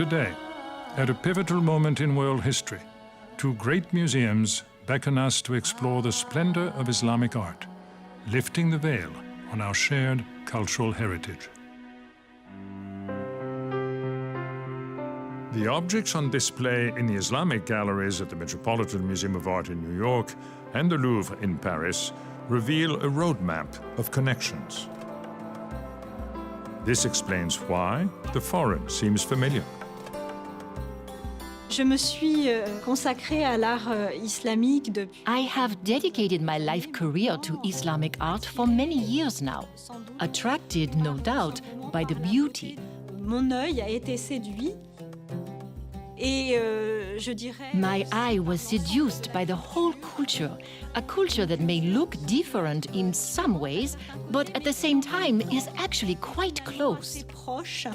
Today, at a pivotal moment in world history, two great museums beckon us to explore the splendor of Islamic art, lifting the veil on our shared cultural heritage. The objects on display in the Islamic galleries at the Metropolitan Museum of Art in New York and the Louvre in Paris reveal a roadmap of connections. This explains why the foreign seems familiar. Je me suis consacrée à l'art islamique depuis. I have dedicated my life career to Islamic art for many years now, attracted, no doubt, by the beauty. Mon œil a été séduit et je dirais. My eye was seduced by the whole culture, a culture that may look different in some ways, but at the same time is actually quite close. Proche.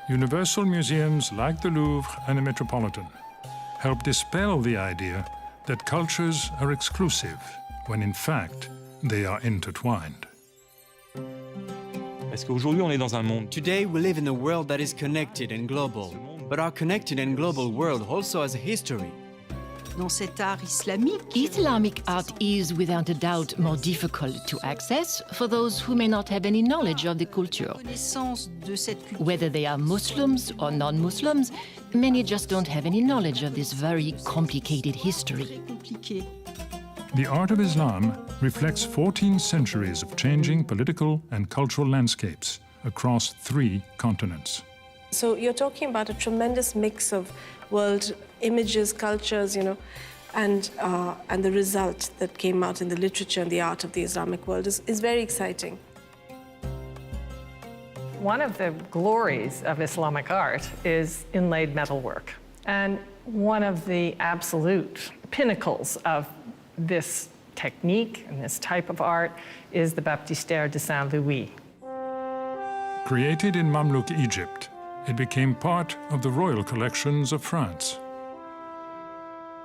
Universal museums like the Louvre and the Metropolitan help dispel the idea that cultures are exclusive, when in fact they are intertwined. Parce qu'aujourd'hui, on est dans un monde. Today we live in a world that is connected and global, but our connected and global world also has a history. Dans cet art islamique, Islamic art is without a doubt more difficult to access for those who may not have any knowledge of the culture. connaissance de cette culture. Whether they are Muslims or non-Muslims, many just don't have any knowledge of this very complicated history. Compliqué. The art of Islam reflects 14 centuries of changing political and cultural landscapes across 3 continents. So you're talking about a tremendous mix of world images, cultures, and the result that came out in the literature and the art of the Islamic world is very exciting. One of the glories of Islamic art is inlaid metalwork. And one of the absolute pinnacles of this technique and this type of art is the Baptistère de Saint-Louis. Created in Mamluk Egypt, it became part of the royal collections of France.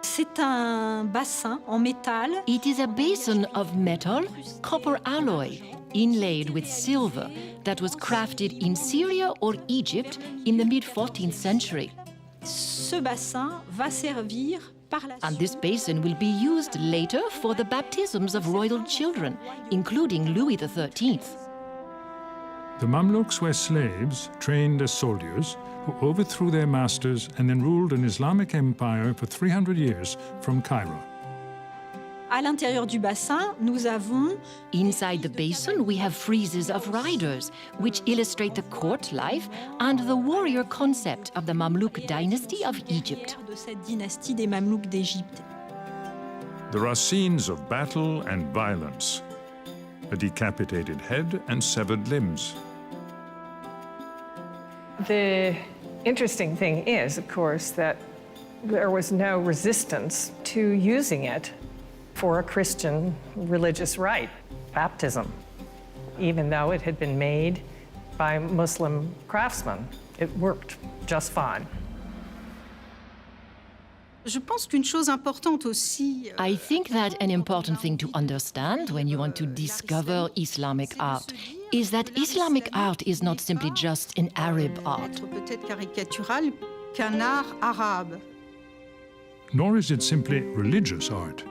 C'est un bassin en métal. It is a basin of metal, copper alloy, inlaid with silver, that was crafted in Syria or Egypt in the mid-14th century. Ce bassin va servir par la And this basin will be used later for the baptisms of royal children, including Louis XIII. The Mamluks were slaves trained as soldiers who overthrew their masters and then ruled an Islamic empire for 300 years from Cairo. À l'intérieur du bassin, nous avons Inside the basin, we have friezes of riders, which illustrate the court life and the warrior concept of the Mamluk dynasty of Egypt. de cette dynastie des Mamelouks d'Égypte. There are scenes of battle and violence, a decapitated head and severed limbs. The interesting thing is, of course, that there was no resistance to using it for a Christian religious rite, baptism, even though it had been made by Muslim craftsmen. It worked just fine. Je pense qu'une chose importante aussi. I think that an important thing to understand when you want to discover Islamic art is that Islamic art is not simply just an Arab art. Peut-être caricatural qu'un art arabe. Nor is it simply religious art.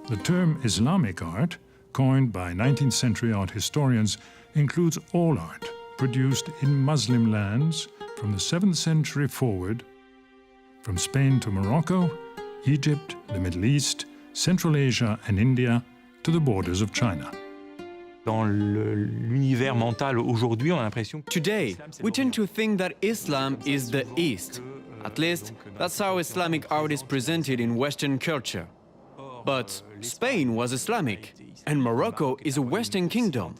The term Islamic art, coined by 19th century art historians, includes all art produced in Muslim lands from the 7th century forward, from Spain to Morocco, Egypt, the Middle East, Central Asia and India, to the borders of China. Dans l'univers mental aujourd'hui, on a l'impression que Today, we tend to think that Islam is the East. At least, that's how Islamic art is presented in Western culture. But Spain was Islamic, and Morocco is a Western kingdom.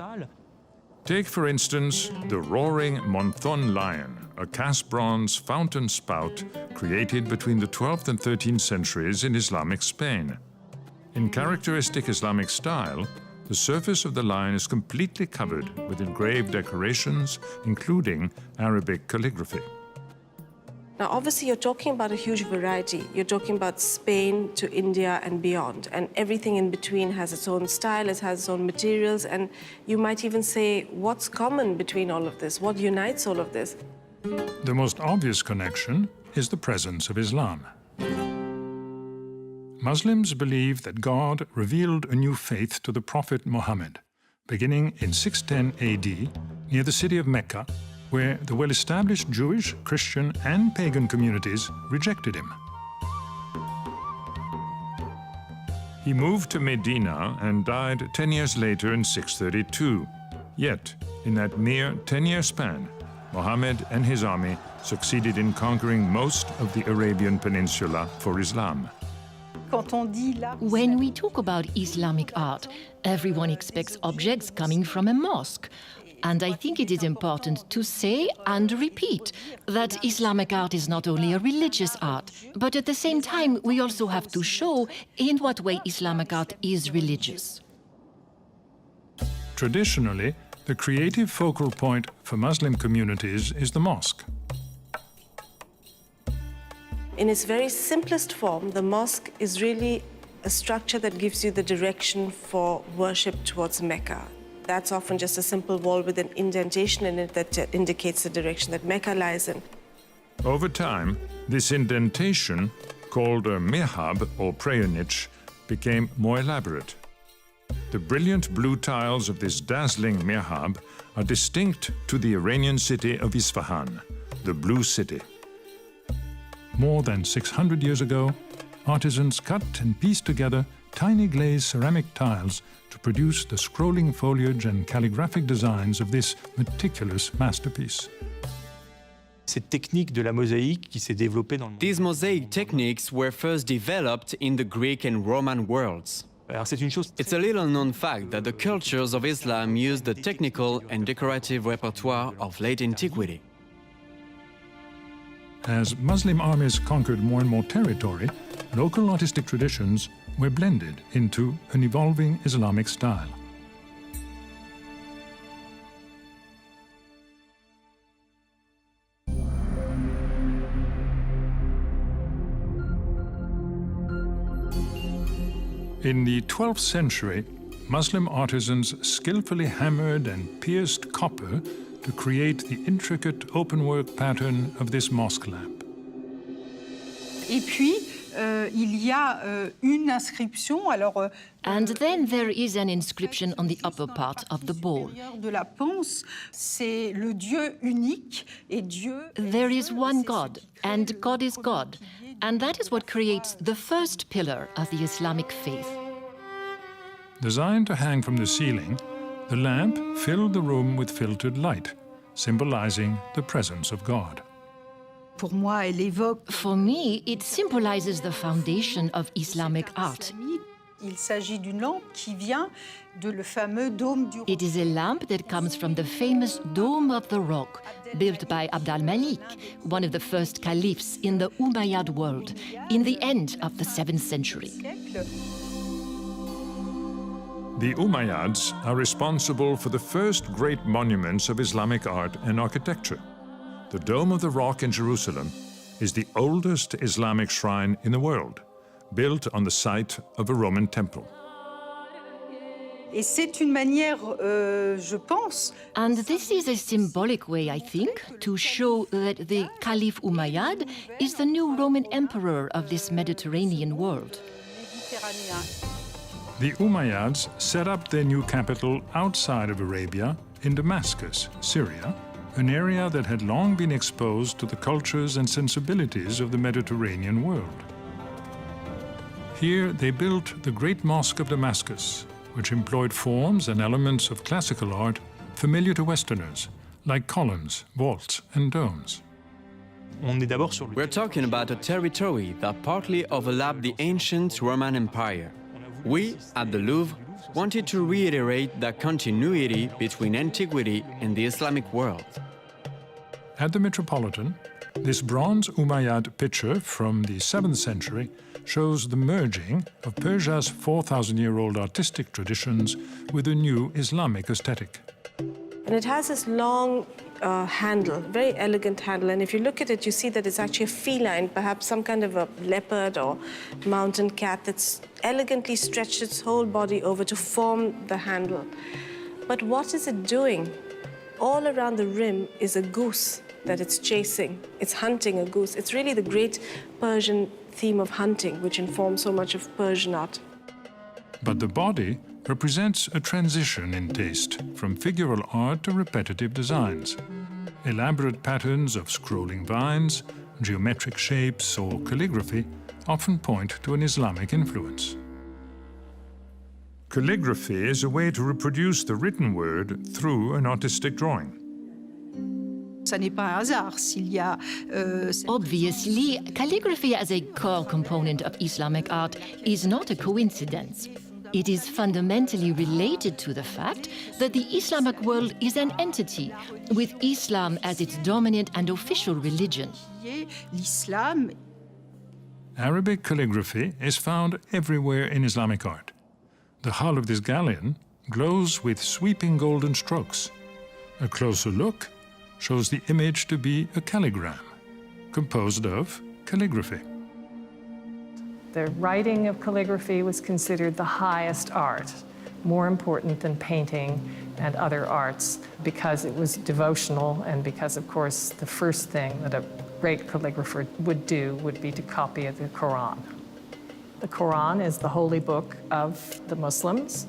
Take, for instance, the roaring Monthon lion, a cast bronze fountain spout created between the 12th and 13th centuries in Islamic Spain. In characteristic Islamic style, the surface of the lion is completely covered with engraved decorations, including Arabic calligraphy. Now, obviously, you're talking about a huge variety. You're talking about Spain to India and beyond, and everything in between has its own style, it has its own materials, and you might even say, what's common between all of this? What unites all of this? The most obvious connection is the presence of Islam. Muslims believe that God revealed a new faith to the Prophet Muhammad, beginning in 610 AD near the city of Mecca, where the well-established Jewish, Christian, and pagan communities rejected him. He moved to Medina and died 10 years later in 632. Yet, in that mere 10-year span, Muhammad and his army succeeded in conquering most of the Arabian Peninsula for Islam. When we talk about Islamic art, everyone expects objects coming from a mosque. And I think it is important to say and repeat that Islamic art is not only a religious art, but at the same time, we also have to show in what way Islamic art is religious. Traditionally, the creative focal point for Muslim communities is the mosque. In its very simplest form, the mosque is really a structure that gives you the direction for worship towards Mecca. That's often just a simple wall with an indentation in it that indicates the direction that Mecca lies in. Over time, this indentation, called a mihrab or prayer niche, became more elaborate. The brilliant blue tiles of this dazzling mihrab are distinct to the Iranian city of Isfahan, the Blue City. More than 600 years ago, artisans cut and pieced together tiny glazed ceramic tiles to produce the scrolling foliage and calligraphic designs of this meticulous masterpiece. Cette technique de la mosaïque qui s'est développée dans le monde. These mosaic techniques were first developed in the Greek and Roman worlds. Alors c'est une chose. It's a little-known fact that the cultures of Islam used the technical and decorative repertoire of late antiquity. As Muslim armies conquered more and more territory, local artistic traditions were blended into an evolving Islamic style. In the 12th century, Muslim artisans skillfully hammered and pierced copper to create the intricate openwork pattern of this mosque lamp. Et puis, il y a une inscription. Alors, And then there is an inscription on the upper part of the bowl. de la panse, c'est le Dieu unique et Dieu. There is one God, and God is God. And that is what creates the first pillar of the Islamic faith. Designed to hang from the ceiling, the lamp filled the room with filtered light, symbolizing the presence of God. Pour moi, elle évoque. For me, it symbolizes the foundation of Islamic art. Il s'agit d'une lampe qui vient de le fameux dôme du. It is a lamp that comes from the famous Dome of the Rock, built by Abd al-Malik, one of the first caliphs in the Umayyad world, in the end of the 7th century. The Umayyads are responsible for the first great monuments of Islamic art and architecture. The Dome of the Rock in Jerusalem is the oldest Islamic shrine in the world, built on the site of a Roman temple. Et c'est une manière, je pense. And this is a symbolic way, I think, to show that the Caliph Umayyad is the new Roman emperor of this Mediterranean world. The Umayyads set up their new capital outside of Arabia in Damascus, Syria, an area that had long been exposed to the cultures and sensibilities of the Mediterranean world. Here they built the Great Mosque of Damascus, which employed forms and elements of classical art familiar to Westerners, like columns, vaults, and domes. On est d'abord sur le. We're talking about a territory that partly overlapped the ancient Roman Empire. We, at the Louvre, wanted to reiterate that continuity between antiquity and the Islamic world. At the Metropolitan, this bronze Umayyad picture from the 7th century shows the merging of Persia's 4,000-year-old artistic traditions with a new Islamic aesthetic. And it has this long handle, very elegant handle. And if you look at it, you see that it's actually a feline, perhaps some kind of a leopard or mountain cat that's elegantly stretched its whole body over to form the handle. But what is it doing? All around the rim is a goose. that it's chasing, it's hunting a goose. It's really the great Persian theme of hunting, which informs so much of Persian art. But the body represents a transition in taste from figural art to repetitive designs. Elaborate patterns of scrolling vines, geometric shapes, or calligraphy often point to an Islamic influence. Calligraphy is a way to reproduce the written word through an artistic drawing. Obviously, calligraphy as a core component of Islamic art is not a coincidence. It is fundamentally related to the fact that the Islamic world is an entity, with Islam as its dominant and official religion. Arabic calligraphy is found everywhere in Islamic art. The hull of this galleon glows with sweeping golden strokes. A closer look shows the image to be a calligram, composed of calligraphy. The writing of calligraphy was considered the highest art, more important than painting and other arts, because it was devotional and because, of course, the first thing that a great calligrapher would do would be to copy the Quran. The Quran is the holy book of the Muslims.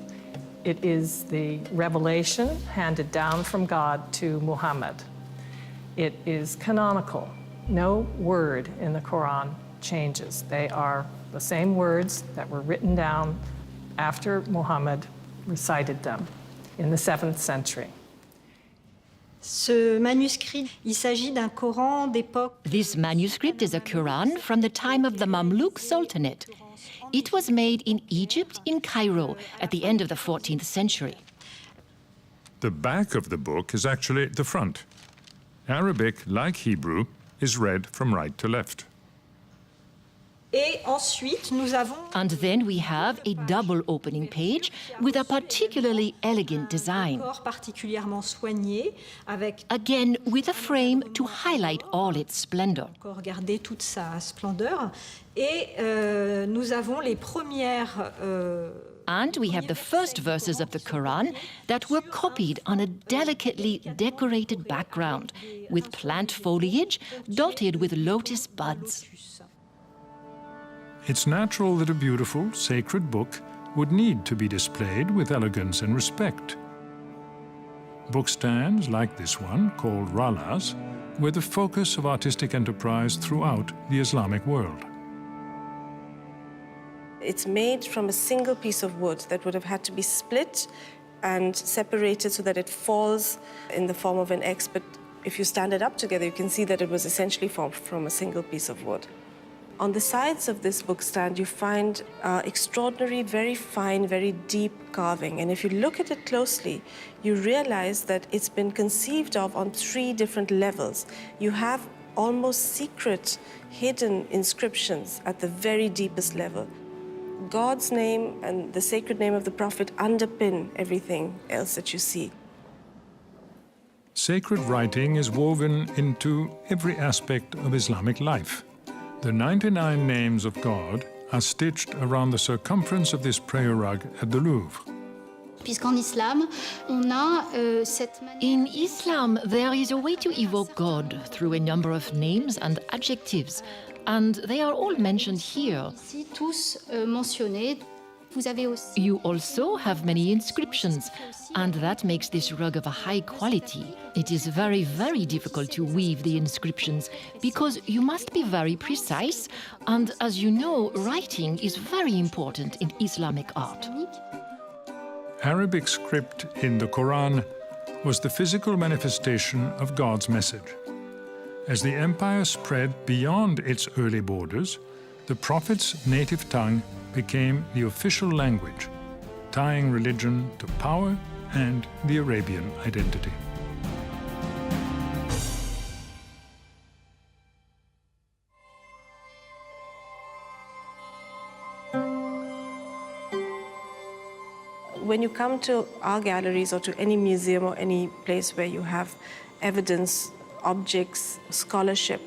It is the revelation handed down from God to Muhammad. It is canonical. No word in the Quran changes. They are the same words that were written down after Muhammad recited them in the 7th century. Ce manuscrit, il s'agit d'un Coran d'époque. This manuscript is a Quran from the time of the Mamluk Sultanate. It was made in Egypt, in Cairo, at the end of the 14th century. The back of the book is actually the front. Arabic, like Hebrew, is read from right to left. Et ensuite, nous avons... And then we have a double opening page with a particularly elegant design. particulièrement soigné, avec... Again, with a frame to highlight all its splendor. Encore garder toute sa splendeur. Et nous avons les premières... And we have the first verses of the Quran that were copied on a delicately decorated background, with plant foliage dotted with lotus buds. It's natural that a beautiful, sacred book would need to be displayed with elegance and respect. Bookstands like this one, called ralas, were the focus of artistic enterprise throughout the Islamic world. It's made from a single piece of wood that would have had to be split and separated so that it falls in the form of an X, but if you stand it up together, you can see that it was essentially formed from a single piece of wood. On the sides of this bookstand, you find extraordinary, very fine, very deep carving. And if you look at it closely, you realize that it's been conceived of on 3 different levels. You have almost secret, hidden inscriptions at the very deepest level. God's name and the sacred name of the Prophet underpin everything else that you see. Sacred writing is woven into every aspect of Islamic life. The 99 names of God are stitched around the circumference of this prayer rug at the Louvre. In Islam, there is a way to evoke God through a number of names and adjectives, and they are all mentioned here. You also have many inscriptions, and that makes this rug of a high quality. It is very, very difficult to weave the inscriptions because you must be very precise, and as you know, writing is very important in Islamic art. Arabic script in the Quran was the physical manifestation of God's message. As the empire spread beyond its early borders, the Prophet's native tongue became the official language, tying religion to power and the Arabian identity. When you come to our galleries or to any museum or any place where you have evidence, objects, scholarship,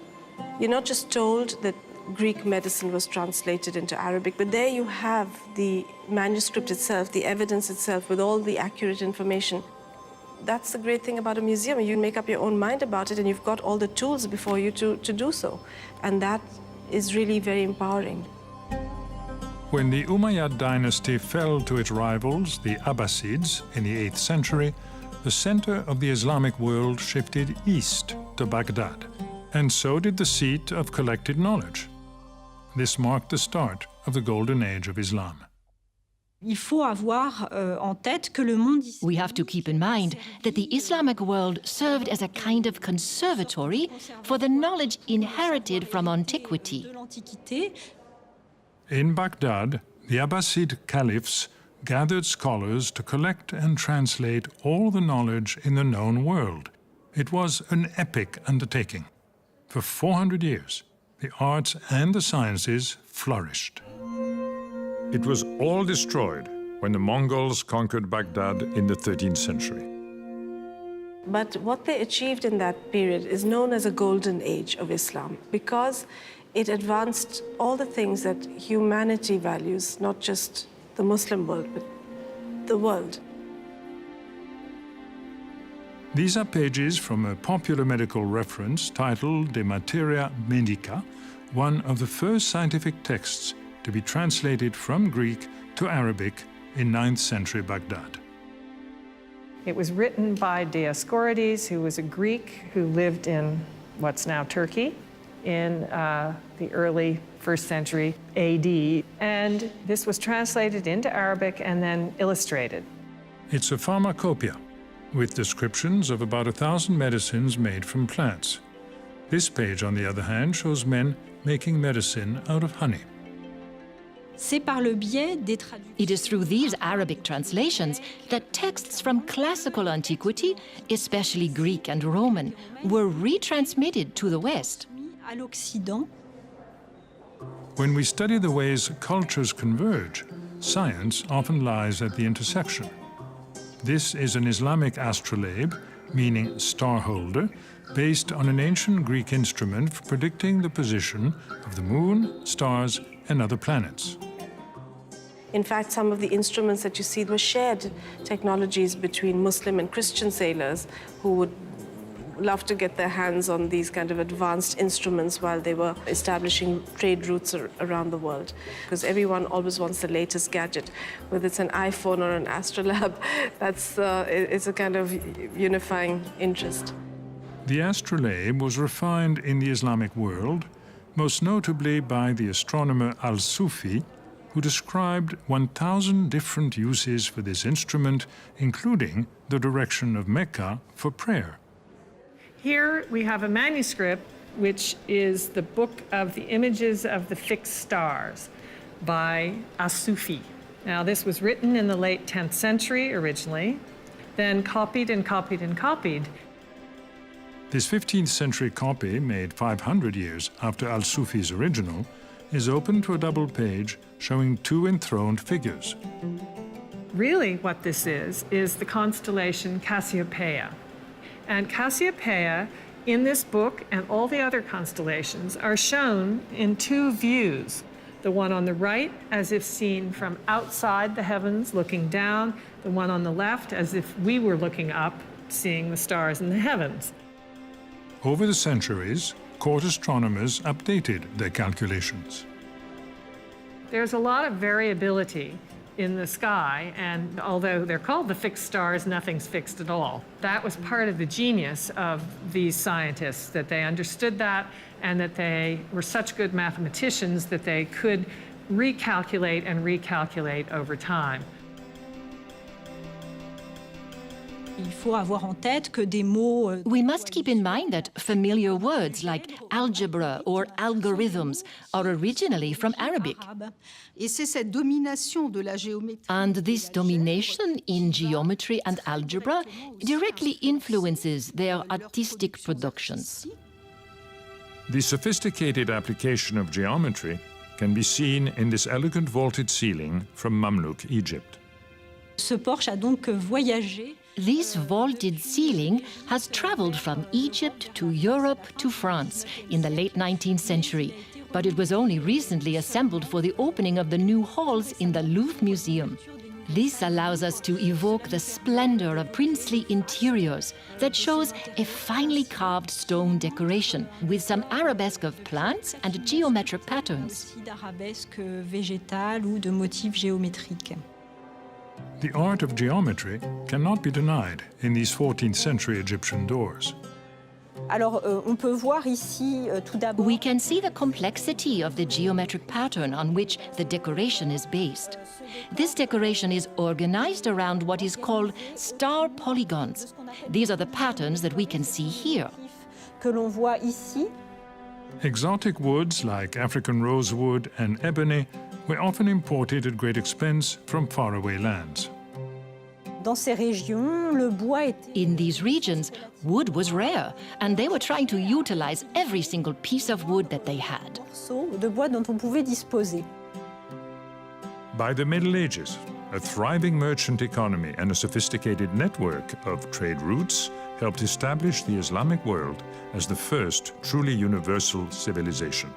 you're not just told that Greek medicine was translated into Arabic, but there you have the manuscript itself, the evidence itself, with all the accurate information. that's the great thing about a museum. You make up your own mind about it, and you've got all the tools before you to do so. And that is really very empowering. When the Umayyad dynasty fell to its rivals, the Abbasids, in the 8th century, the center of the Islamic world shifted east to Baghdad, and so did the seat of collected knowledge. This marked the start of the golden age of Islam. Il faut avoir en tête que le monde We have to keep in mind that the Islamic world served as a kind of conservatory for the knowledge inherited from antiquity. de l'Antiquité. In Baghdad, the Abbasid caliphs gathered scholars to collect and translate all the knowledge in the known world. It was an epic undertaking. For 400 years, the arts and the sciences flourished. It was all destroyed when the Mongols conquered Baghdad in the 13th century. But what they achieved in that period is known as a golden age of Islam, because it advanced all the things that humanity values, not just the Muslim world, but the world. These are pages from a popular medical reference titled De Materia Medica, one of the first scientific texts to be translated from Greek to Arabic in 9th century Baghdad. It was written by Dioscorides, who was a Greek who lived in what's now Turkey in the early 1st century AD. And this was translated into Arabic and then illustrated. It's a pharmacopoeia with descriptions of about 1,000 medicines made from plants. This page, on the other hand, shows men making medicine out of honey. C'est par le biais des It is through these Arabic translations that texts from classical antiquity, especially Greek and Roman, were retransmitted to the West. à l'Occident. When we study the ways cultures converge, science often lies at the intersection. This is an Islamic astrolabe, meaning star holder, based on an ancient Greek instrument for predicting the position of the moon, stars, and other planets. In fact, some of the instruments that you see were shared technologies between Muslim and Christian sailors who would love to get their hands on these kind of advanced instruments while they were establishing trade routes around the world. Because everyone always wants the latest gadget, whether it's an iPhone or an astrolabe. It's a kind of unifying interest. The astrolabe was refined in the Islamic world, most notably by the astronomer Al-Sufi, who described 1,000 different uses for this instrument, including the direction of Mecca for prayer. Here we have a manuscript, which is the Book of the Images of the Fixed Stars by As-Sufi. Now, this was written in the late 10th century originally, then copied and copied and copied. This 15th century copy, made 500 years after Al-Sufi's original, is open to a double page showing two enthroned figures. Really what this is the constellation Cassiopeia. And Cassiopeia, in this book and all the other constellations, are shown in two views. The one on the right, as if seen from outside the heavens, looking down. The one on the left, as if we were looking up, seeing the stars in the heavens. Over the centuries, court astronomers updated their calculations. There's a lot of variability in the sky, and although they're called the fixed stars, nothing's fixed at all. That was part of the genius of these scientists, that they understood that and that they were such good mathematicians that they could recalculate and recalculate over time. Il faut avoir en tête que des mots We must keep in mind that familiar words like algebra or algorithms are originally from Arabic. arabes. Et c'est cette domination de la géométrie. And this domination in geometry and algebra directly influences their artistic productions. The sophisticated application of geometry can be seen in this elegant vaulted ceiling from Mamluk Egypt. Ce porche a donc voyagé. This vaulted ceiling has traveled from Egypt to Europe to France in the late 19th century, but it was only recently assembled for the opening of the new halls in the Louvre Museum. This allows us to evoke the splendor of princely interiors that shows a finely carved stone decoration with some arabesque of plants and geometric patterns. D'arabesques végétales ou de motifs géométriques. The art of geometry cannot be denied in these 14th century Egyptian doors. Alors, on peut voir ici tout d'abord. We can see the complexity of the geometric pattern on which the decoration is based. This decoration is organized around what is called star polygons. These are the patterns that we can see here. Que l'on voit ici. Exotic woods like African rosewood and ebony were often imported at great expense from faraway lands. Dans ces régions, le bois était. In these regions, wood was rare, and they were trying to utilize every single piece of wood that they had. Morceaux de bois dont on pouvait disposer. By the Middle Ages, a thriving merchant economy and a sophisticated network of trade routes helped establish the Islamic world as the first truly universal civilization.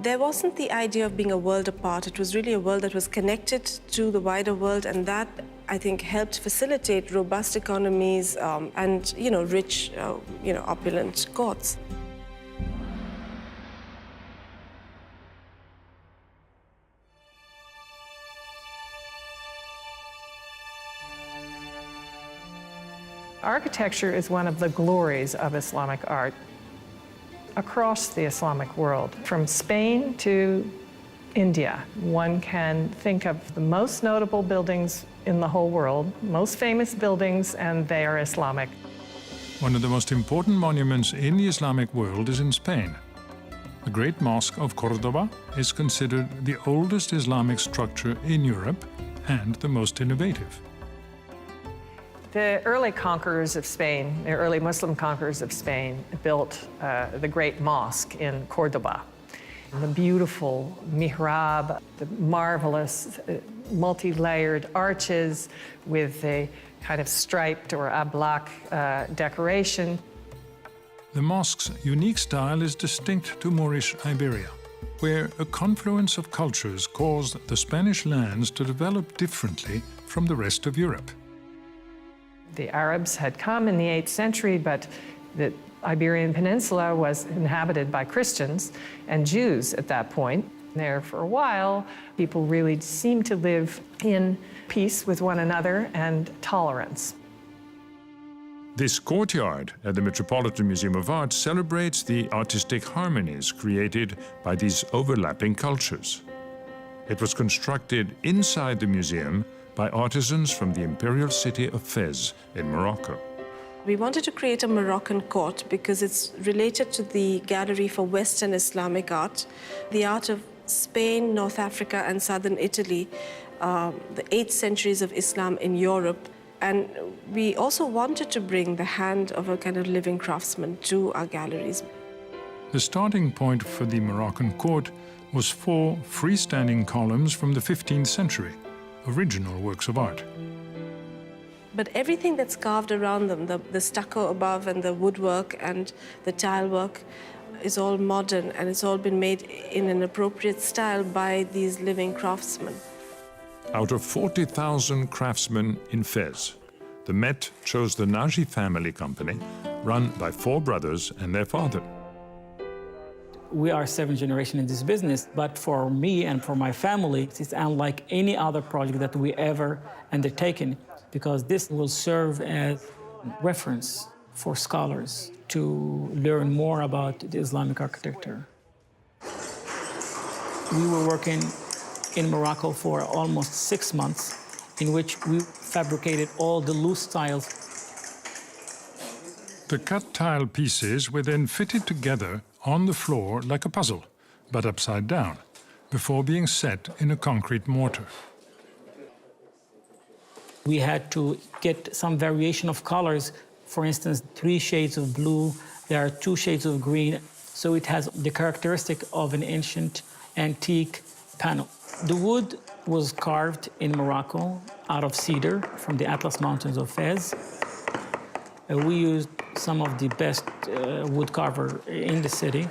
There wasn't the idea of being a world apart. It was really a world that was connected to the wider world, and that, I think, helped facilitate robust economies and, rich, opulent courts. Architecture is one of the glories of Islamic art across the Islamic world. From Spain to India, one can think of the most notable buildings in the whole world, most famous buildings, and they are Islamic. One of the most important monuments in the Islamic world is in Spain. The Great Mosque of Cordoba is considered the oldest Islamic structure in Europe and the most innovative. The early conquerors of Spain, the early Muslim conquerors of Spain, built the Great Mosque in Cordoba. The beautiful mihrab, the marvelous multi-layered arches with a kind of striped or ablaq decoration. The mosque's unique style is distinct to Moorish Iberia, where a confluence of cultures caused the Spanish lands to develop differently from the rest of Europe. The Arabs had come in the 8th century, but the Iberian Peninsula was inhabited by Christians and Jews at that point. There for a while, people really seemed to live in peace with one another and tolerance. This courtyard at the Metropolitan Museum of Art celebrates the artistic harmonies created by these overlapping cultures. It was constructed inside the museum by artisans from the imperial city of Fez in Morocco. We wanted to create a Moroccan court because it's related to the Gallery for Western Islamic Art, the art of Spain, North Africa, and southern Italy, the 8th centuries of Islam in Europe. And we also wanted to bring the hand of a kind of living craftsman to our galleries. The starting point for the Moroccan court was 4 freestanding columns from the 15th century, original works of art. But everything that's carved around them, the stucco above and the woodwork and the tile work, is all modern, and it's all been made in an appropriate style by these living craftsmen. Out of 40,000 craftsmen in Fez, the Met chose the Naji family company, run by 4 brothers and their father. We are 7th generation in this business, but for me and for my family, it's unlike any other project that we ever undertaken, because this will serve as reference for scholars to learn more about the Islamic architecture. We were working in Morocco for almost 6 months, in which we fabricated all the loose tiles. The cut tile pieces were then fitted together on the floor like a puzzle, but upside down, before being set in a concrete mortar. We had to get some variation of colors. For instance, 3 shades of blue, there are 2 shades of green, so it has the characteristic of an ancient, antique panel. The wood was carved in Morocco out of cedar from the Atlas Mountains of Fez. We used some of the best wood carver in the city.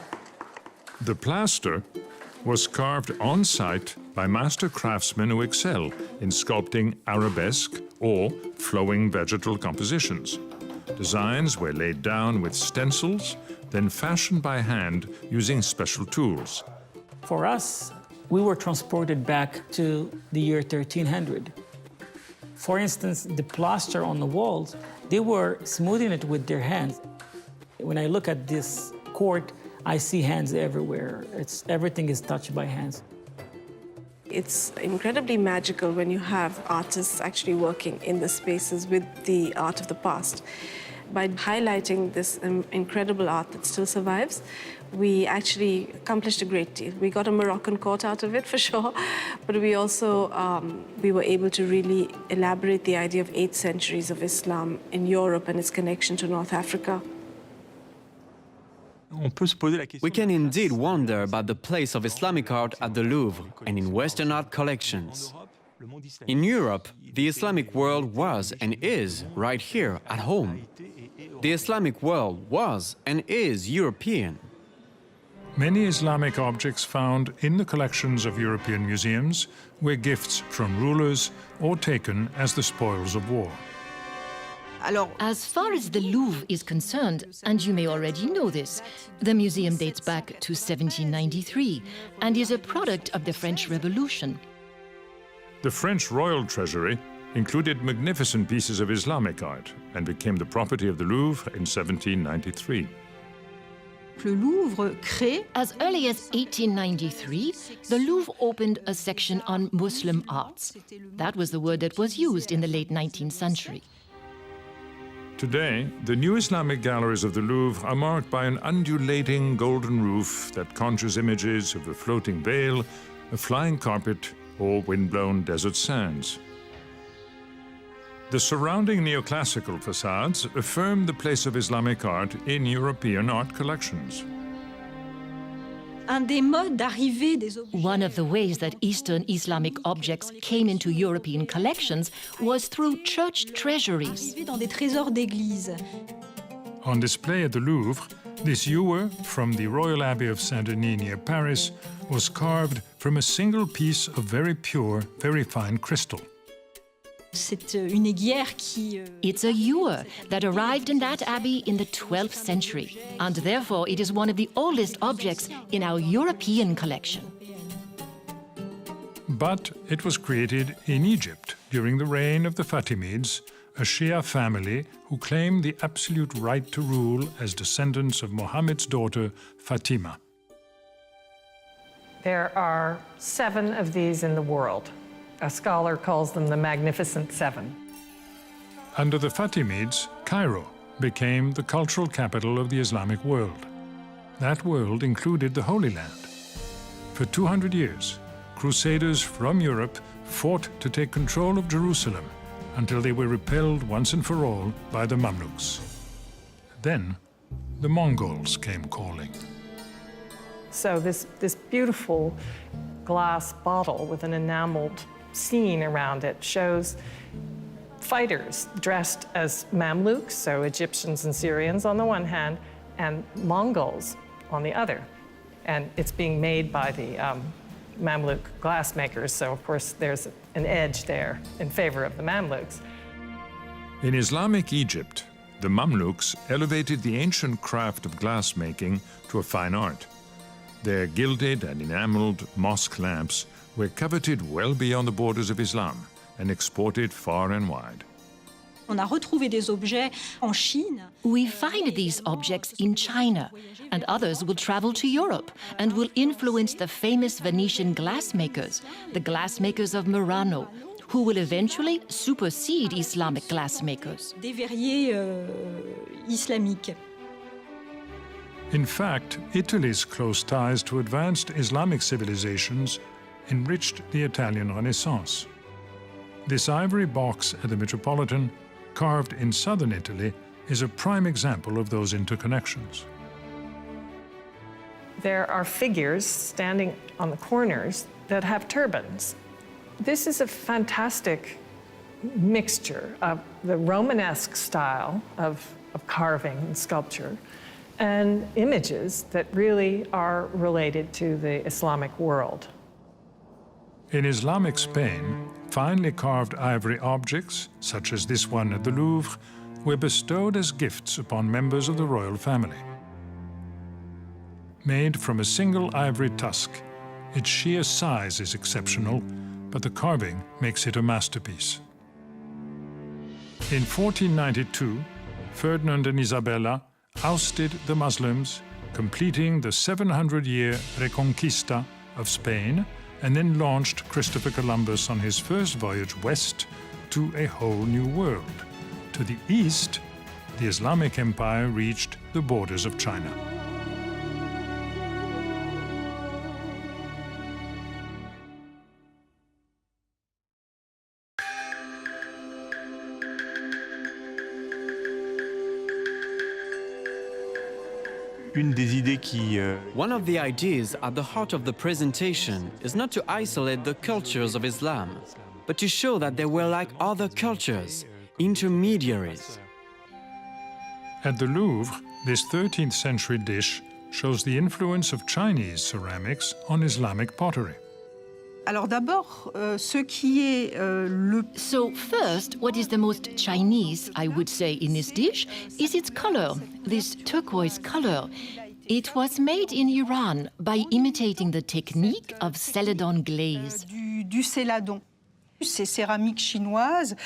The plaster was carved on site by master craftsmen who excel in sculpting arabesque or flowing vegetal compositions. Designs were laid down with stencils, then fashioned by hand using special tools. For us, we were transported back to the year 1300. For instance, the plaster on the walls, they were smoothing it with their hands. When I look at this court, I see hands everywhere. Everything is touched by hands. It's incredibly magical when you have artists actually working in the spaces with the art of the past. By highlighting this incredible art that still survives, we actually accomplished a great deal. We got a Moroccan court out of it, for sure, but we also we were able to really elaborate the idea of 8 centuries of Islam in Europe and its connection to North Africa. We can indeed wonder about the place of Islamic art at the Louvre and in Western art collections. In Europe, the Islamic world was and is right here at home. The Islamic world was and is European. Many Islamic objects found in the collections of European museums were gifts from rulers or taken as the spoils of war. As far as the Louvre is concerned, and you may already know this, the museum dates back to 1793 and is a product of the French Revolution. The French royal treasury included magnificent pieces of Islamic art and became the property of the Louvre in 1793. As early as 1893, the Louvre opened a section on Muslim arts. That was the word that was used in the late 19th century. Today, the new Islamic galleries of the Louvre are marked by an undulating golden roof that conjures images of a floating veil, a flying carpet, or wind-blown desert sands. The surrounding neoclassical facades affirm the place of Islamic art in European art collections. One of the ways that Eastern Islamic objects came into European collections was through church treasuries. On display at the Louvre, this ewer from the Royal Abbey of Saint-Denis near Paris was carved from a single piece of very pure, very fine crystal. It's a ewer that arrived in that abbey in the 12th century, and therefore it is one of the oldest objects in our European collection. But it was created in Egypt during the reign of the Fatimids, a Shia family who claimed the absolute right to rule as descendants of Muhammad's daughter, Fatima. There are 7 of these in the world. A scholar calls them the Magnificent Seven. Under the Fatimids, Cairo became the cultural capital of the Islamic world. That world included the Holy Land. For 200 years, crusaders from Europe fought to take control of Jerusalem until they were repelled once and for all by the Mamluks. Then, the Mongols came calling. So this beautiful glass bottle with an enameled scene around it shows fighters dressed as Mamluks, so Egyptians and Syrians on the one hand, and Mongols on the other. And it's being made by the Mamluk glassmakers, so of course there's an edge there in favor of the Mamluks. In Islamic Egypt, the Mamluks elevated the ancient craft of glassmaking to a fine art. Their gilded and enameled mosque lamps were coveted well beyond the borders of Islam and exported far and wide. We find these objects in China, and others will travel to Europe and will influence the famous Venetian glassmakers, the glassmakers of Murano, who will eventually supersede Islamic glassmakers. In fact, Italy's close ties to advanced Islamic civilizations enriched the Italian Renaissance. This ivory box at the Metropolitan, carved in southern Italy, is a prime example of those interconnections. There are figures standing on the corners that have turbans. This is a fantastic mixture of the Romanesque style of carving and sculpture and images that really are related to the Islamic world. In Islamic Spain, finely carved ivory objects, such as this one at the Louvre, were bestowed as gifts upon members of the royal family. Made from a single ivory tusk, its sheer size is exceptional, but the carving makes it a masterpiece. In 1492, Ferdinand and Isabella ousted the Muslims, completing the 700-year Reconquista of Spain, and then launched Christopher Columbus on his first voyage west to a whole new world. To the east, the Islamic Empire reached the borders of China. One of the ideas at the heart of the presentation is not to isolate the cultures of Islam, but to show that they were like other cultures, intermediaries. At the Louvre, this 13th century dish shows the influence of Chinese ceramics on Islamic pottery. Alors d'abord, ce qui est le... So first, what is the most Chinese, I would say, in this dish is its color, this turquoise color. It was made in Iran by imitating the technique of celadon glaze. Du céladon. Ces céramiques chinoises.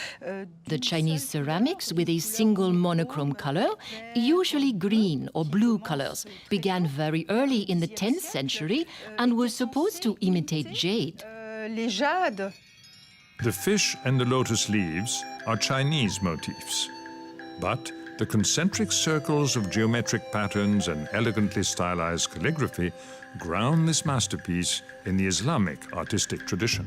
The Chinese ceramics with a single monochrome color, usually green or blue colors, began very early in the 10th century and were supposed to imitate jade. Les jades. The fish and the lotus leaves are Chinese motifs, but the concentric circles of geometric patterns and elegantly stylized calligraphy ground this masterpiece in the Islamic artistic tradition.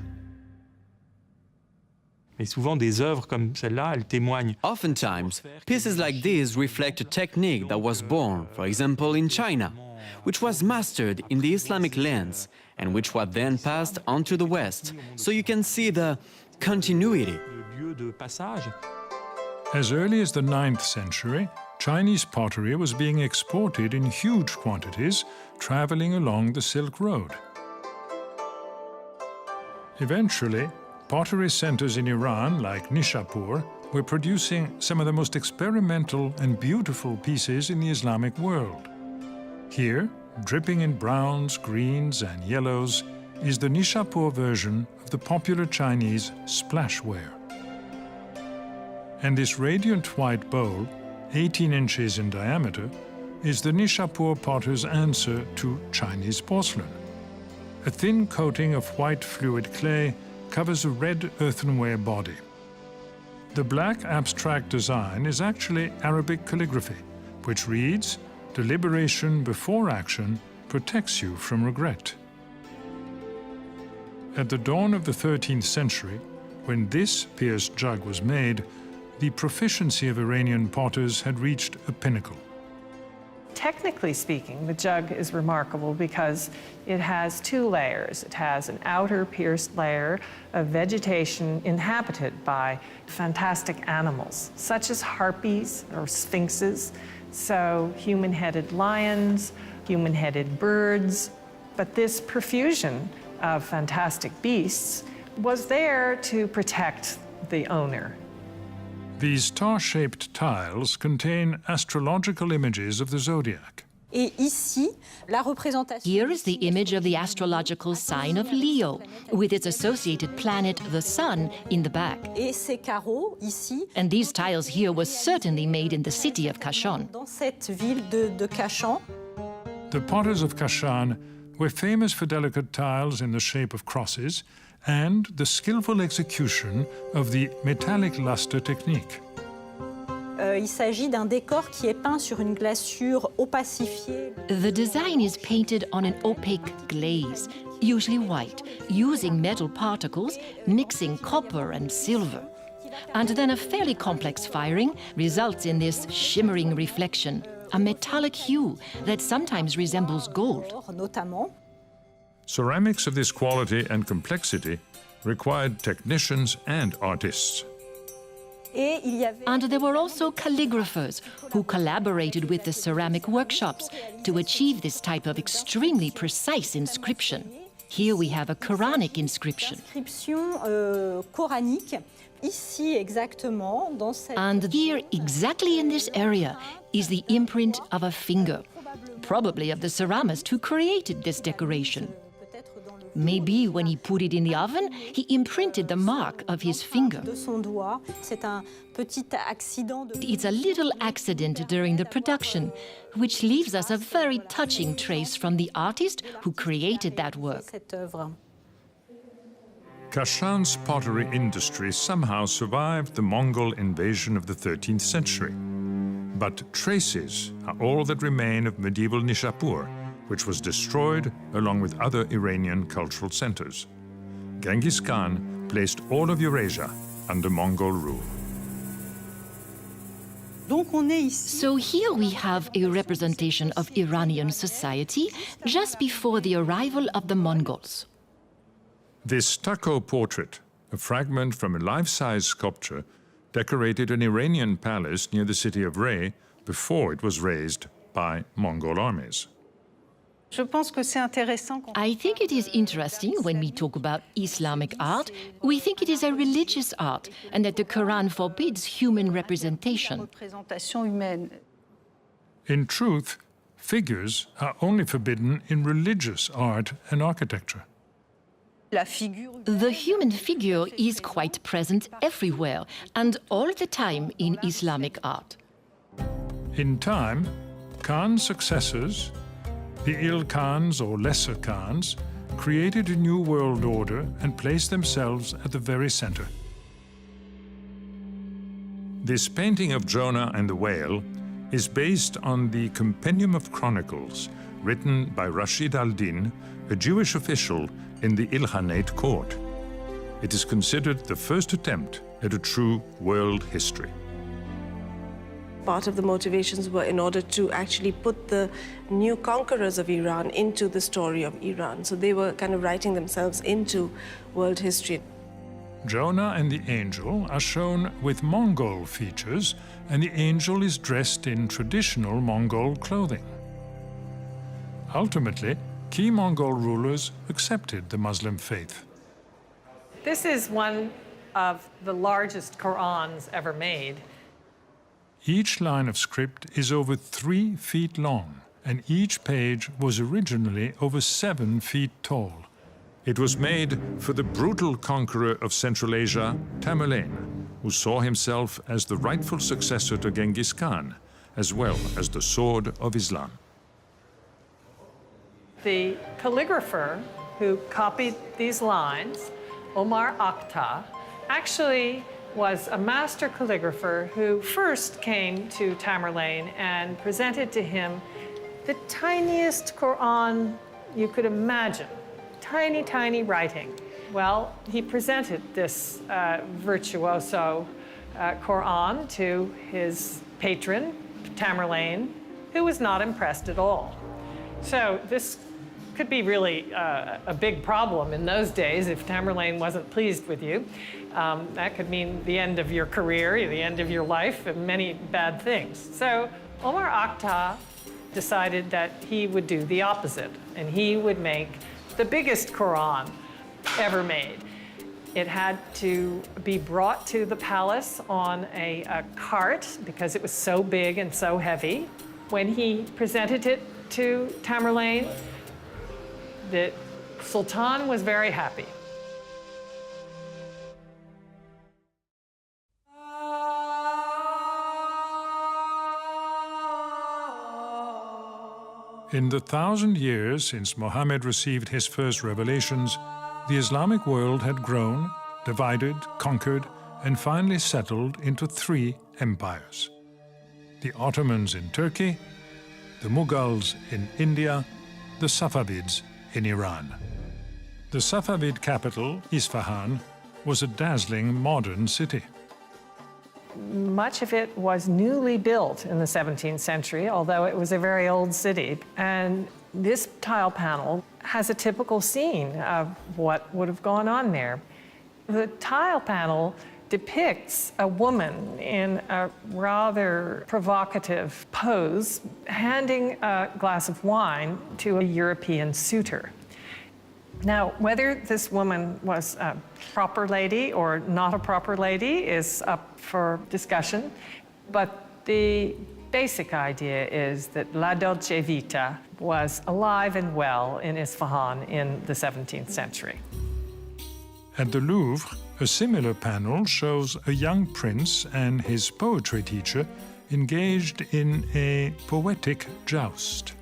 Mais souvent, des œuvres comme celle-là, elles témoignent. Oftentimes, pieces like these reflect a technique that was born, for example, in China, which was mastered in the Islamic lens and which was then passed on to the West. So you can see the continuity. Le lieu de passage. As early as the 9th century, Chinese pottery was being exported in huge quantities, traveling along the Silk Road. Eventually, pottery centers in Iran, like Nishapur, were producing some of the most experimental and beautiful pieces in the Islamic world. Here, dripping in browns, greens, and yellows, is the Nishapur version of the popular Chinese splashware. And this radiant white bowl, 18 inches in diameter, is the Nishapur potter's answer to Chinese porcelain. A thin coating of white fluid clay covers a red earthenware body. The black abstract design is actually Arabic calligraphy, which reads, "Deliberation before action protects you from regret." At the dawn of the 13th century, when this pierced jug was made, the proficiency of Iranian potters had reached a pinnacle. Technically speaking, the jug is remarkable because it has two layers. It has an outer pierced layer of vegetation inhabited by fantastic animals, such as harpies or sphinxes, so human-headed lions, human-headed birds. But this profusion of fantastic beasts was there to protect the owner. These star-shaped tiles contain astrological images of the zodiac. Et ici, la représentation... Here is the image of the astrological sign of Leo, with its associated planet, the Sun, in the back. Et ces carreaux, ici... And these tiles here were certainly made in the city of Kashan. Dans cette ville de Kashan. The potters of Kashan were famous for delicate tiles in the shape of crosses and the skillful execution of the metallic luster technique. Il s'agit d'un décor qui est peint sur une glaçure opacifiée. The design is painted on an opaque glaze, usually white, using metal particles, mixing copper and silver. And then a fairly complex firing results in this shimmering reflection, a metallic hue that sometimes resembles gold. Notamment. Ceramics of this quality and complexity required technicians and artists. And there were also calligraphers who collaborated with the ceramic workshops to achieve this type of extremely precise inscription. Here we have a Quranic inscription. Inscription coranique. Ici exactement, dans cette... And here, exactly in this area, is the imprint of a finger, probably of the ceramist who created this decoration. Maybe when he put it in the oven, he imprinted the mark of his finger. It's a little accident during the production, which leaves us a very touching trace from the artist who created that work. Kashan's pottery industry somehow survived the Mongol invasion of the 13th century. But traces are all that remain of medieval Nishapur, which was destroyed along with other Iranian cultural centers. Genghis Khan placed all of Eurasia under Mongol rule. So here we have a representation of Iranian society just before the arrival of the Mongols. This stucco portrait, a fragment from a life-size sculpture, decorated an Iranian palace near the city of Rey before it was razed by Mongol armies. I think it is interesting when we talk about Islamic art, we think it is a religious art and that the Quran forbids human representation. In truth, figures are only forbidden in religious art and architecture. The human figure is quite present everywhere and all the time in Islamic art. In time, Khan's successors, the Il Khans or Lesser Khans, created a new world order and placed themselves at the very center. This painting of Jonah and the whale is based on the Compendium of Chronicles, written by Rashid al-Din, a Jewish official in the Ilkhanate court. It is considered the first attempt at a true world history. Part of the motivations were in order to actually put the new conquerors of Iran into the story of Iran. So they were kind of writing themselves into world history. Jonah and the angel are shown with Mongol features, and the angel is dressed in traditional Mongol clothing. Ultimately, key Mongol rulers accepted the Muslim faith. This is one of the largest Qurans ever made. Each line of script is over 3 feet long, and each page was originally over 7 feet tall. It was made for the brutal conqueror of Central Asia, Tamerlane, who saw himself as the rightful successor to Genghis Khan, as well as the sword of Islam. The calligrapher who copied these lines, Omar Akhta, actually was a master calligrapher who first came to Tamerlane and presented to him the tiniest Quran you could imagine. Tiny, tiny writing. Well, he presented this virtuoso Quran to his patron, Tamerlane, who was not impressed at all. So this could be really a big problem in those days if Tamerlane wasn't pleased with you. That could mean the end of your career, the end of your life, and many bad things. So Omar Akhta decided that he would do the opposite, and he would make the biggest Quran ever made. It had to be brought to the palace on a cart because it was so big and so heavy. When he presented it to Tamerlane, the Sultan was very happy. In the 1,000 years since Muhammad received his first revelations, the Islamic world had grown, divided, conquered, and finally settled into 3 empires. The Ottomans in Turkey, the Mughals in India, the Safavids in Iran. The Safavid capital, Isfahan, was a dazzling modern city. Much of it was newly built in the 17th century, although it was a very old city. And this tile panel has a typical scene of what would have gone on there. The tile panel depicts a woman in a rather provocative pose, handing a glass of wine to a European suitor. Now, whether this woman was a proper lady or not a proper lady is up for discussion, but the basic idea is that La Dolce Vita was alive and well in Isfahan in the 17th century. At the Louvre, a similar panel shows a young prince and his poetry teacher engaged in a poetic joust.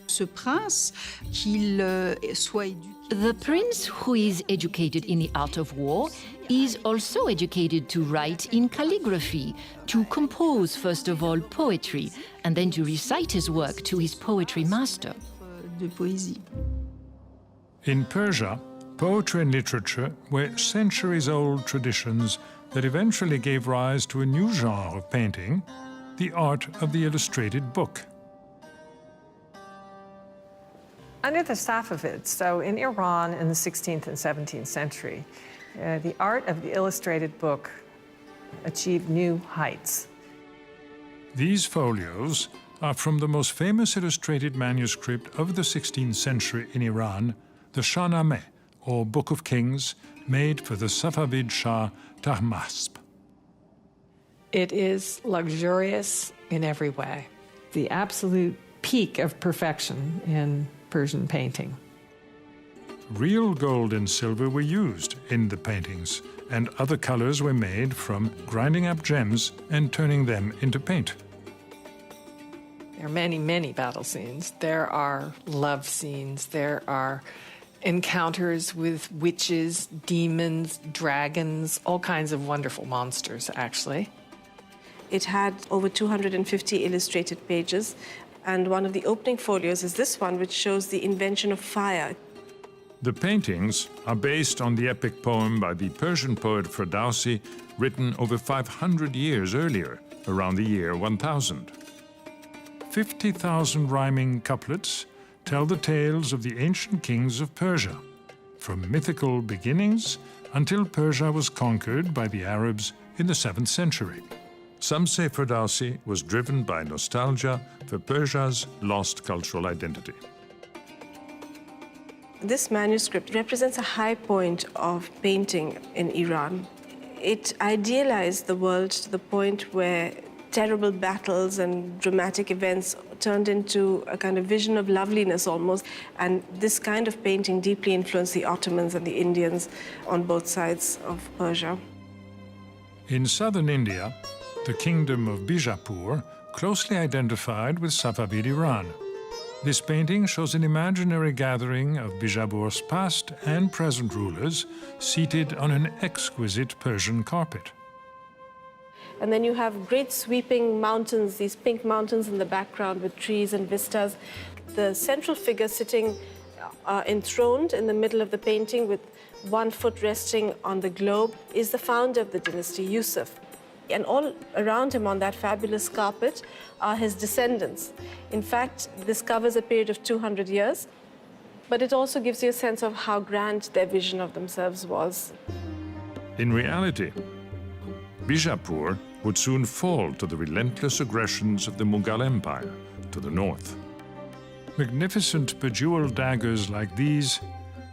Ce prince, qu'il soit éduqué. The prince, who is educated in the art of war, is also educated to write in calligraphy, to compose, first of all, poetry, and then to recite his work to his poetry master. De poésie. In Persia, poetry and literature were centuries-old traditions that eventually gave rise to a new genre of painting, the art of the illustrated book. Under the Safavids, so in Iran in the 16th and 17th century, the art of the illustrated book achieved new heights. These folios are from the most famous illustrated manuscript of the 16th century in Iran, the Shahnameh, or Book of Kings, made for the Safavid Shah Tahmasp. It is luxurious in every way, the absolute peak of perfection in Persian painting. Real gold and silver were used in the paintings, and other colors were made from grinding up gems and turning them into paint. There are many, many battle scenes. There are love scenes. There are encounters with witches, demons, dragons, all kinds of wonderful monsters, actually. It had over 250 illustrated pages, and one of the opening folios is this one, which shows the invention of fire. The paintings are based on the epic poem by the Persian poet Ferdowsi, written over 500 years earlier, around the year 1000. 50,000 rhyming couplets tell the tales of the ancient kings of Persia, from mythical beginnings until Persia was conquered by the Arabs in the 7th century. Some say Ferdowsi was driven by nostalgia for Persia's lost cultural identity. This manuscript represents a high point of painting in Iran. It idealized the world to the point where terrible battles and dramatic events turned into a kind of vision of loveliness almost. And this kind of painting deeply influenced the Ottomans and the Indians on both sides of Persia. In southern India, the kingdom of Bijapur closely identified with Safavid Iran. This painting shows an imaginary gathering of Bijapur's past and present rulers seated on an exquisite Persian carpet. And then you have great sweeping mountains, these pink mountains in the background with trees and vistas. The central figure sitting enthroned in the middle of the painting with one foot resting on the globe is the founder of the dynasty, Yusuf. And all around him on that fabulous carpet are his descendants. In fact, this covers a period of 200 years, but it also gives you a sense of how grand their vision of themselves was. In reality, Bijapur would soon fall to the relentless aggressions of the Mughal Empire to the north. Magnificent bejeweled daggers like these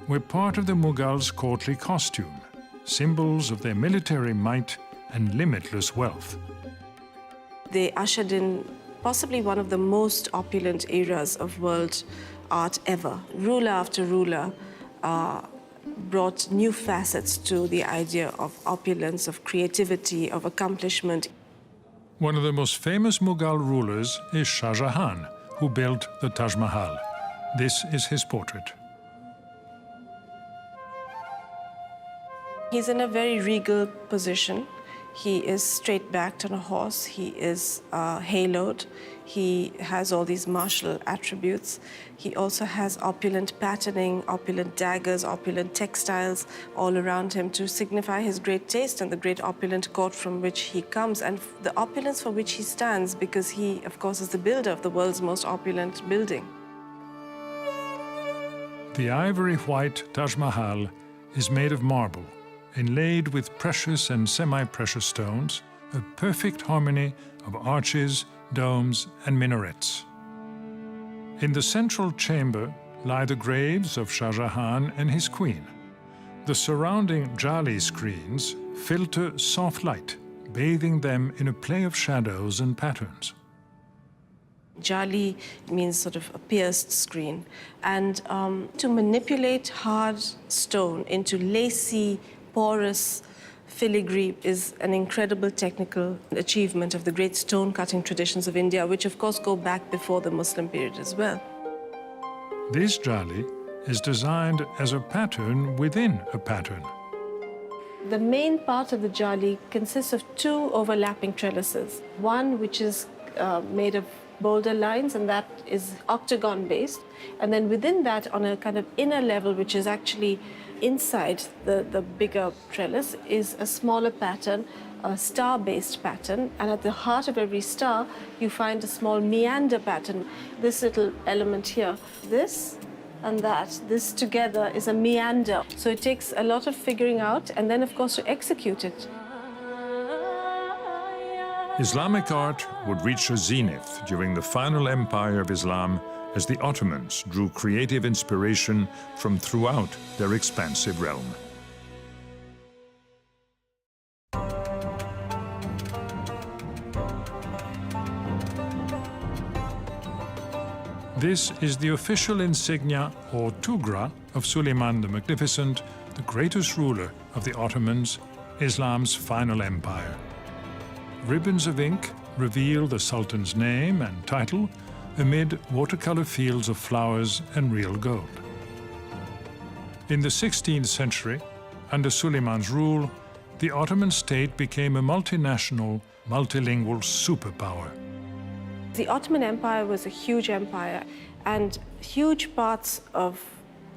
were part of the Mughals' courtly costume, symbols of their military might and limitless wealth. They ushered in possibly one of the most opulent eras of world art ever. Ruler after ruler brought new facets to the idea of opulence, of creativity, of accomplishment. One of the most famous Mughal rulers is Shah Jahan, who built the Taj Mahal. This is his portrait. He's in a very regal position. He is straight-backed on a horse. He is haloed. He has all these martial attributes. He also has opulent patterning, opulent daggers, opulent textiles all around him to signify his great taste and the great opulent court from which he comes and the opulence for which he stands, because he, of course, is the builder of the world's most opulent building. The ivory-white Taj Mahal is made of marble, inlaid with precious and semi-precious stones, a perfect harmony of arches, domes, and minarets. In the central chamber lie the graves of Shah Jahan and his queen. The surrounding jali screens filter soft light, bathing them in a play of shadows and patterns. Jali means sort of a pierced screen. And to manipulate hard stone into lacy, porous filigree is an incredible technical achievement of the great stone cutting traditions of India, which of course go back before the Muslim period as well. This jali is designed as a pattern within a pattern. The main part of the jali consists of two overlapping trellises. One which is made of boulder lines, and that is octagon based. And then within that, on a kind of inner level, which is actually inside the bigger trellis, is a smaller pattern, a star-based pattern. And at the heart of every star, you find a small meander pattern. This little element here, this and that, this together is a meander. So it takes a lot of figuring out, and then, of course, to execute it. Islamic art would reach a zenith during the final empire of Islam as the Ottomans drew creative inspiration from throughout their expansive realm. This is the official insignia, or tugra, of Suleiman the Magnificent, the greatest ruler of the Ottomans, Islam's final empire. Ribbons of ink reveal the Sultan's name and title amid watercolor fields of flowers and real gold. In the 16th century, under Suleiman's rule, the Ottoman state became a multinational, multilingual superpower. The Ottoman Empire was a huge empire, and huge parts of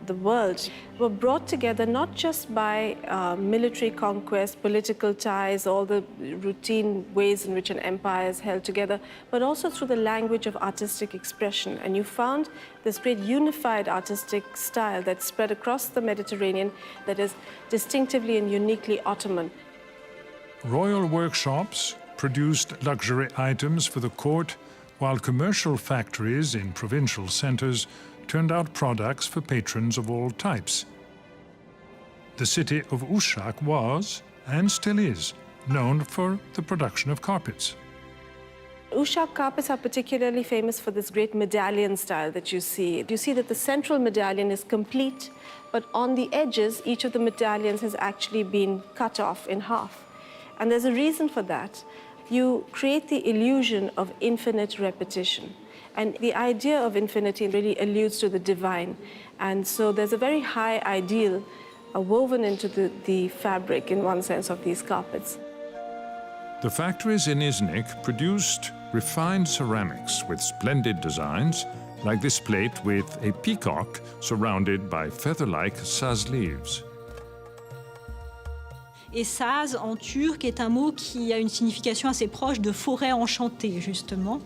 the world were brought together not just by military conquest, political ties, all the routine ways in which an empire is held together, but also through the language of artistic expression. And you found this great unified artistic style that spread across the Mediterranean that is distinctively and uniquely Ottoman. Royal workshops produced luxury items for the court, while commercial factories in provincial centers turned out products for patrons of all types. The city of Uşak was, and still is, known for the production of carpets. Uşak carpets are particularly famous for this great medallion style that you see. You see that the central medallion is complete, but on the edges, each of the medallions has actually been cut off in half. And there's a reason for that. You create the illusion of infinite repetition. And the idea of infinity really alludes to the divine. And so there's a very high ideal woven into the fabric, in one sense, of these carpets. The factories in Iznik produced refined ceramics with splendid designs, like this plate with a peacock surrounded by feather-like saz leaves. Et saz, en turc, est un mot qui a une signification assez proche de forêt enchantée, justement.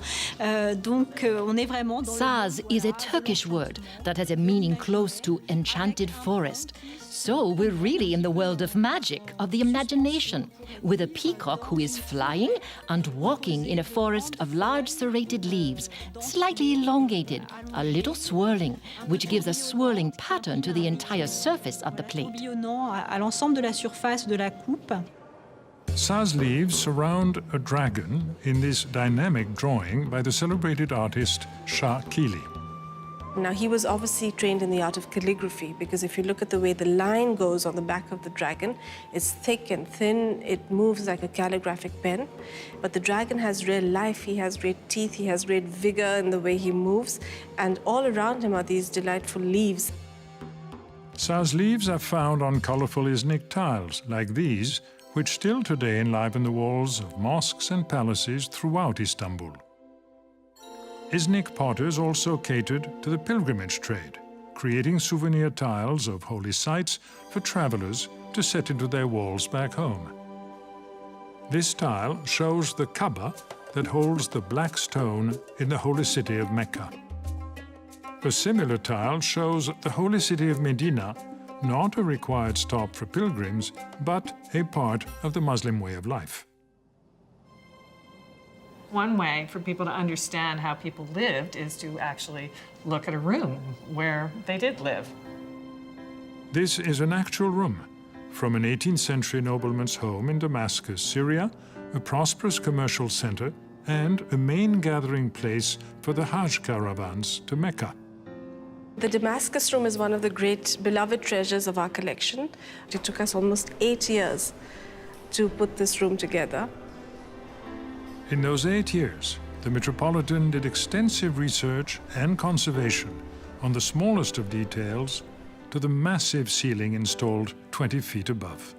Donc, on est vraiment dans... Saz is a Turkish word that has a meaning close to enchanted forest. So we're really in the world of magic, of the imagination, with a peacock who is flying and walking in a forest of large serrated leaves, slightly elongated, a little swirling, which gives a swirling pattern to the entire surface of the plate. Tourbillonnant à l'ensemble de la surface de la coupe. Saz leaves surround a dragon in this dynamic drawing by the celebrated artist Shah Kili. Now, he was obviously trained in the art of calligraphy, because if you look at the way the line goes on the back of the dragon, it's thick and thin, it moves like a calligraphic pen. But the dragon has real life, he has great teeth, he has great vigor in the way he moves, and all around him are these delightful leaves. Saz leaves are found on colorful Iznik tiles, like these, which still today enliven the walls of mosques and palaces throughout Istanbul. Iznik potters also catered to the pilgrimage trade, creating souvenir tiles of holy sites for travelers to set into their walls back home. This tile shows the Kaaba that holds the black stone in the holy city of Mecca. A similar tile shows the holy city of Medina, not a required stop for pilgrims, but a part of the Muslim way of life. One way for people to understand how people lived is to actually look at a room where they did live. This is an actual room from an 18th century nobleman's home in Damascus, Syria, a prosperous commercial center and a main gathering place for the Hajj caravans to Mecca. The Damascus room is one of the great beloved treasures of our collection. It took us almost 8 years to put this room together. In those 8 years, the Metropolitan did extensive research and conservation on the smallest of details to the massive ceiling installed 20 feet above.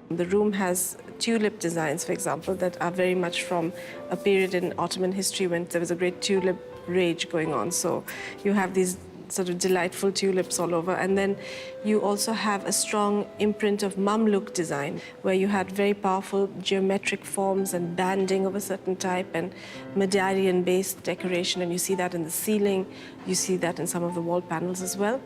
The room has tulip designs, for example, that are very much from a period in Ottoman history when there was a great tulip rage going on. So you have these sort of delightful tulips all over. And then you also have a strong imprint of Mamluk design, where you had very powerful geometric forms and banding of a certain type and medallion-based decoration. And you see that in the ceiling. You see that in some of the wall panels as well.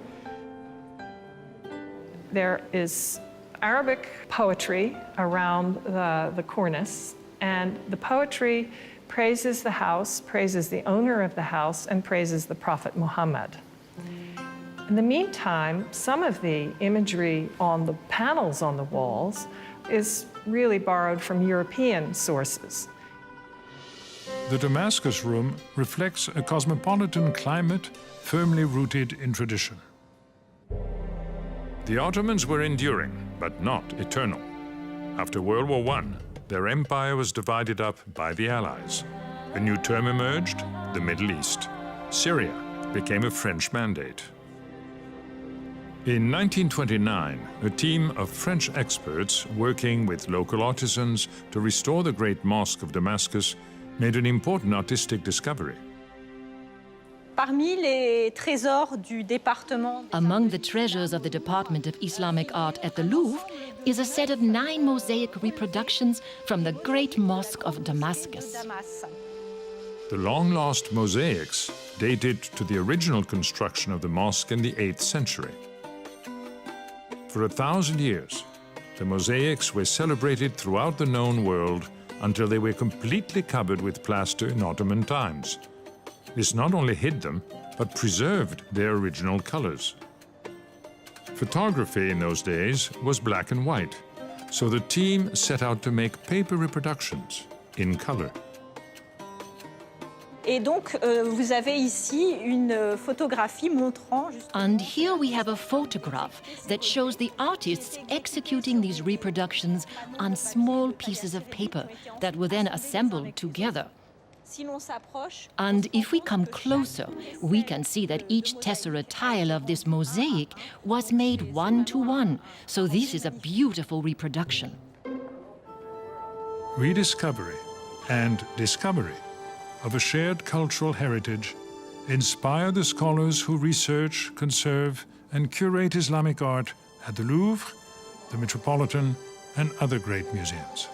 There is Arabic poetry around the cornice, and the poetry praises the house, praises the owner of the house, and praises the Prophet Muhammad. In the meantime, some of the imagery on the panels on the walls is really borrowed from European sources. The Damascus room reflects a cosmopolitan climate firmly rooted in tradition. The Ottomans were enduring, but not eternal. After World War I, their empire was divided up by the Allies. A new term emerged, the Middle East. Syria became a French mandate. In 1929, a team of French experts working with local artisans to restore the Great Mosque of Damascus made an important artistic discovery. Parmi les trésors du département. Among the treasures of the Department of Islamic Art at the Louvre is a set of 9 mosaic reproductions from the Great Mosque of Damascus. The long-lost mosaics dated to the original construction of the mosque in the 8th century. For 1,000 years, the mosaics were celebrated throughout the known world until they were completely covered with plaster in Ottoman times. This not only hid them, but preserved their original colors. Photography in those days was black and white, so the team set out to make paper reproductions in color. Et donc, vous avez ici une photographie montrant... And here we have a photograph that shows the artists executing these reproductions on small pieces of paper that were then assembled together. And if we come closer, we can see that each tessera tile of this mosaic was made 1-to-1. So this is a beautiful reproduction. Rediscovery and discovery of a shared cultural heritage inspire the scholars who research, conserve, and curate Islamic art at the Louvre, the Metropolitan, and other great museums.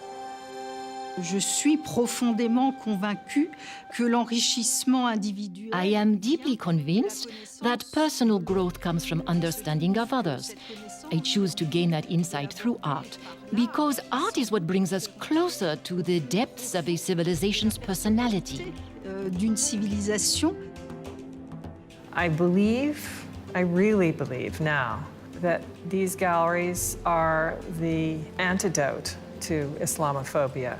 Je suis profondément convaincue que l'enrichissement individuel... I am deeply convinced that personal growth comes from understanding of others. I choose to gain that insight through art, because art is what brings us closer to the depths of a civilization's personality. D'une civilisation. I really believe now that these galleries are the antidote to Islamophobia.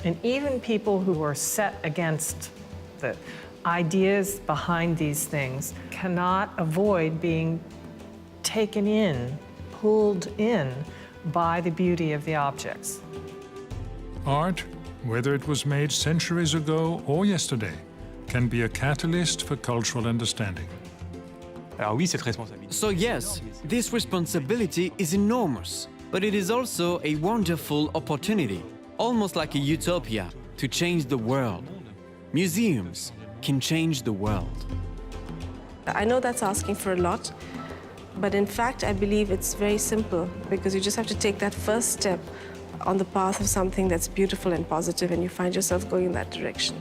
And even people who are set against the ideas behind these things cannot avoid being taken in, pulled in by the beauty of the objects. Art, whether it was made centuries ago or yesterday, can be a catalyst for cultural understanding. So yes, this responsibility is enormous, but it is also a wonderful opportunity, almost like a utopia, to change the world. Museums can change the world. I know that's asking for a lot, but in fact, I believe it's very simple, because you just have to take that first step on the path of something that's beautiful and positive, and you find yourself going in that direction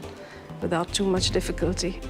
without too much difficulty.